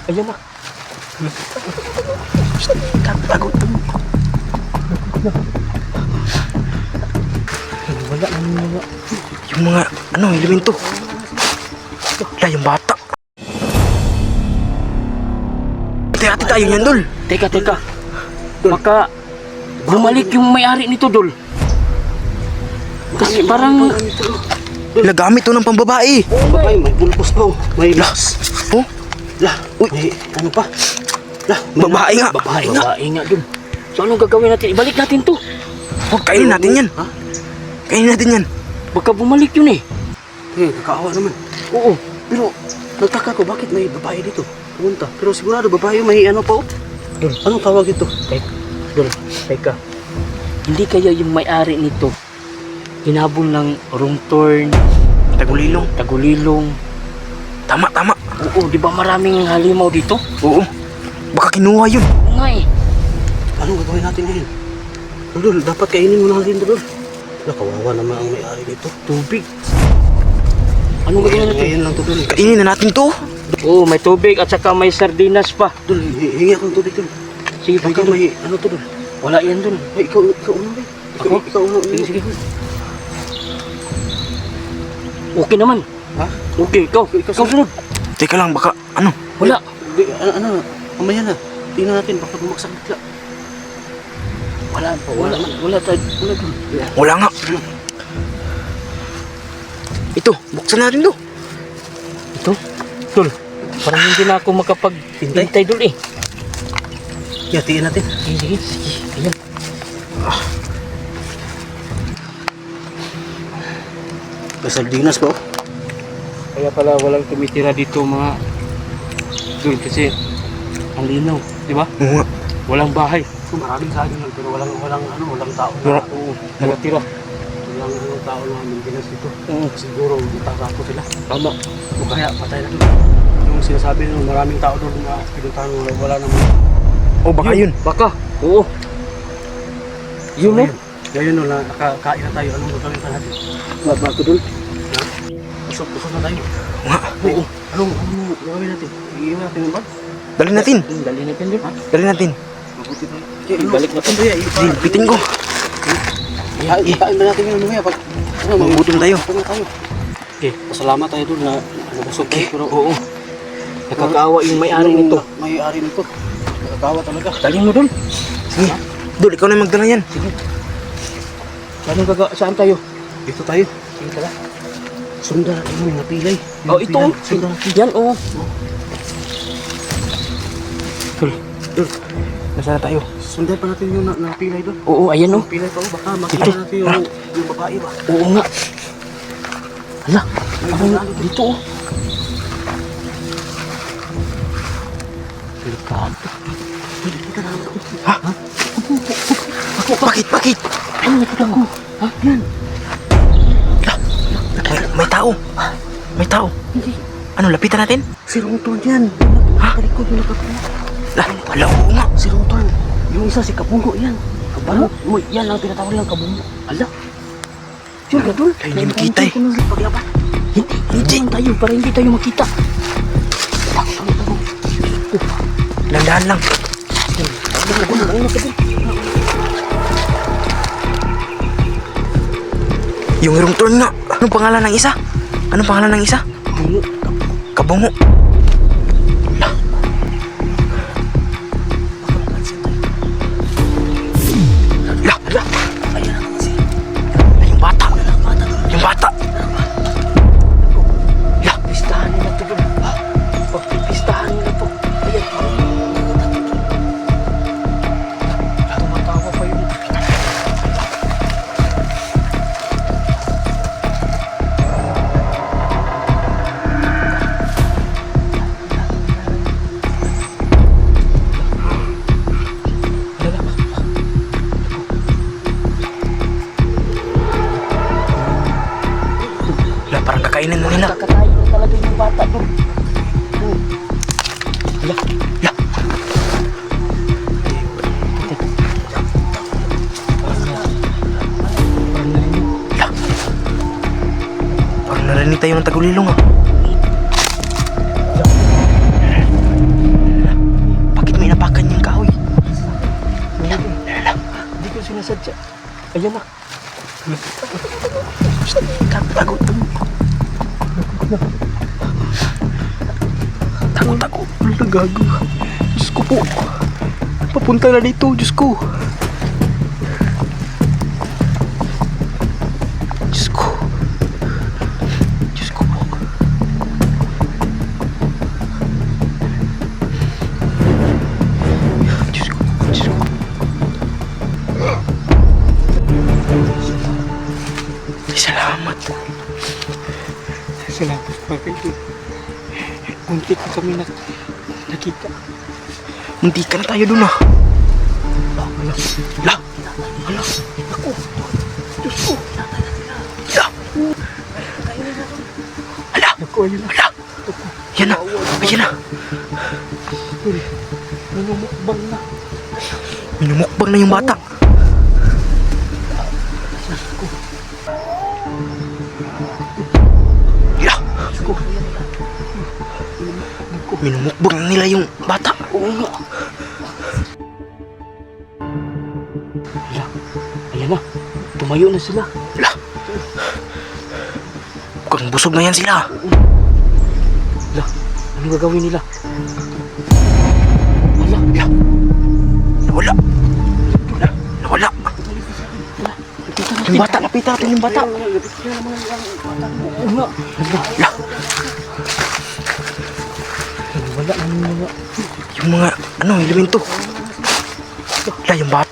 Ayan na. Tago. Wala na. Yung mga, elemento. Wala, yung bata. Hati-hati tayo yan, Dol. Teka. Baka bumalik yung may-ari nito, Dol. Kasi parang... Nagamit to ng pambabae. Ay, may bulbos pa oh. May las. Oh? Lah, Uy. may ano pa? Lah, may Babae nga. Babae nga. Babae nga, Dol. So anong gagawin natin? Ibalik natin to. Huwag, kainin natin yan. Ha? Kainin natin yan. Baka bumalik yun eh. Kakaawa naman. Oo. Pero, nagtaka ko, bakit may babae dito? Pumunta. Pero sigurado, babae may ano pa oh. Dol. Anong tawag ito? Teka. Hindi kaya yung may-ari nito hinabol ng wrong turn, tagulilong. Tama. Oo, di ba maraming halimaw dito? Oo. Baka kinuha yun. Oo nga eh. Anong gagawin natin ngayon? Dol, dapat kainin mo na natin Dol. Kawawa naman ang may-ari dito. Tubig. Anong gagawin natin? Ngayon lang to Dol. Kainin na natin to. Oo, may tubig at saka may sardinas pa. Dol, hingi akong tubig Dol. Sige, Ikaw may, ano to Dol? wala yan dun. Ay, ikaw una rin. Ikaw una. Sige. Okay naman. Ha? Okay, ikaw sunod. Teka lang, baka, Wala. Mamaya na. Tingnan natin, baka bumagsak bigla. Wala dun. wala nga. Ito, buksan natin to. Ito? Dul, parang hindi na ako makapag-hintay dul eh. Yatiin natin. Sige. Ayan. Sardinas pa oh. Kaya pala walang tumitira dito mga dul kasi ang linaw, di ba? Oo nga. Walang bahay. Maraming saging lang pero walang tao Wala. na. Oo, nakatira. Walang tao na maintenance dito. Oo, Siguro mataka ko sila. tama. O kaya patay na doon. Yung sinasabi nung maraming tao doon na pinuntahan wala naman. O baka yun. Baka. Oo. Yun mo? Ngayon no, nakakain na tayo. Anong gagawin pa natin? Baba ko dul. Busog na tayo. Nga. Oo. Anong gagawin natin? Iiwan natin yung bag? Dali natin. Dali natin dul. Dali natin. Mabuti tayo. Ibalik natin. Bitin ko. Ihain ba natin yun mamaya pag Magutom tayo. Pag na tayo. Okay. Pasalamat tayo doon na nabusog tayo. Pero Oo. Nakakaawa yung may-ari nito. May-ari nito. Nakakawa talaga. Dali mo dul. Sige. Dol, ikaw na yung magdala yan. Saan tayo? Dito tayo. Sige tara. Sundan natin yung napilay. Oh, ito. Sundan natin. Yan, oo. Dol, nasaan na tayo? Sundan pa natin yung napilay doon. Oo, ayan oh. Napilay pa oh. Baka makita natin yung babae ba. Oo nga. Hala, parang dito oh. Delikado. Ha? Bakit? Ano nakita ko? Ha? Yan. May tao. May tao. Ano, lapitan natin? Si Rongton yan. Ha? Talikod yung nakapuno. Wala, oo nga. Si Rongton. Yung isa si Kabungo yan. Ano? Yan ang tinatawag lang kabungo. Ala. Sure ka dul? Ay, hindi makita eh. Paglaban. Hindi tayo para hindi tayo makita. Landahan lang. Yung wrong turn nga. Anong pangalan ng isa? Kabungo. Lah. Ayan na naman si. Yung bata. Lah. Pistahan nila to dul. Pistahan nila to. Ayan. Tumatawa pa yun. Lah, parang kakainin na nila. Kakatayin na talaga yung bata dul. Ala. Lah. Lah. Parang narinig tayo ng tagulilong ah. Ayan na. Tago. Tago. Wala, gago. Diyos ko po. Papunta na dito, Diyos ko. Diyos ko. Diyos ko po. Diyos ko. Diyos ko. Salamat. Salamat mga kaibigan. Muntik na kami nakita. Hindi ka na tayo dun ah. La. Ako. Diyos ko. La. Hala. Ako, ayun na. Hala. Yan na. Ayan na. Uy, nanumukbang na. Minumukbang na yung bata. La. Minumukbang na nila yung bata. Oo nga. Ayan na. Tumayo na sila. La. Mukhang busog na yan sila. La, ano gagawin nila? La. Nawala. Nawala. Yung bata, lapitan natin yung bata. Oo nga. La. Wala na mga... Yung mga, elemento. La, yung bata.